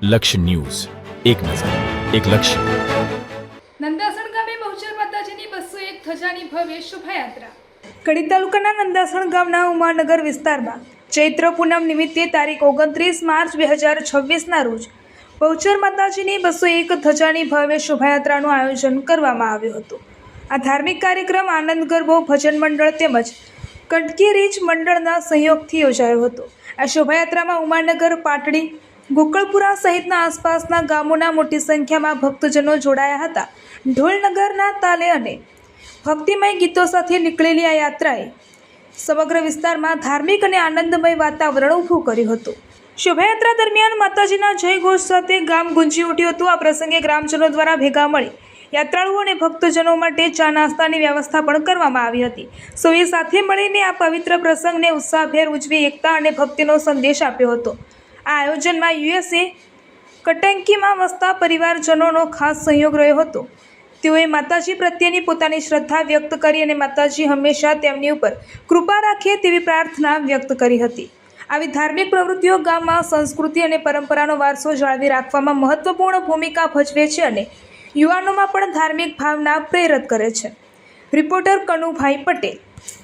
લક્ષ્ય ન્યૂઝ, એક નજર, એક લક્ષ્ય. નંદાસણ ગામે બહુચર માતાજીની 201 ધજાની ભવ્ય શોભાયાત્રા. કડી તાલુકાના નંદાસણ ગામના ઉમાનગર વિસ્તારમાં ચૈત્ર પૂનમ નિમિત્તે તારીખ 29 માર્ચ 2026ના રોજ બહુચર માતાજીની 201 ધજાની ભવ્ય શોભાયાત્રાનું આયોજન કરવામાં આવ્યું હતું. આ ધાર્મિક કાર્યક્રમ આનંદ ગરબો ભજન મંડળ તેમજ કંટકી રીચ મંડળના સહયોગથી યોજાયો હતો. આ શોભાયાત્રામાં ઉમાનગર, પાટડી, ગોકળપુરા સહિતના આસપાસના ગામોના મોટી સંખ્યામાં ભક્તજનો જોડાયા હતા. ઢોલનગરના તાલે અને ભક્તિમય ગીતો સાથે નીકળેલી આ યાત્રાએ સમગ્ર વિસ્તારમાં ધાર્મિક અને આનંદમય વાતાવરણ ઊભું કર્યું હતું. શોભાયાત્રા દરમિયાન માતાજીના જય ઘોષ સાથે ગામ ગુંજી ઉઠ્યું હતું. આ પ્રસંગે ગ્રામજનો દ્વારા ભેગા મળી યાત્રાળુઓ અને ભક્તજનો માટે ચા નાસ્તાની વ્યવસ્થા પણ કરવામાં આવી હતી. સૌએ સાથે મળીને આ પવિત્ર પ્રસંગને ઉત્સાહભેર ઉજવી એકતા અને ભક્તિનો સંદેશ આપ્યો હતો. આ આયોજનમાં USA કટંકીમાં વસતા પરિવારજનોનો ખાસ સહયોગ રહ્યો હતો. તેઓએ માતાજી પ્રત્યેની પોતાની શ્રદ્ધા વ્યક્ત કરી અને માતાજી હંમેશા તેમની ઉપર કૃપા રાખે તેવી પ્રાર્થના વ્યક્ત કરી હતી. આવી ધાર્મિક પ્રવૃત્તિઓ ગામમાં સંસ્કૃતિ અને પરંપરાનો વારસો જાળવી રાખવામાં મહત્વપૂર્ણ ભૂમિકા ભજવે છે અને યુવાનોમાં પણ ધાર્મિક ભાવના પ્રેરિત કરે છે. રિપોર્ટર કનુભાઈ પટેલ.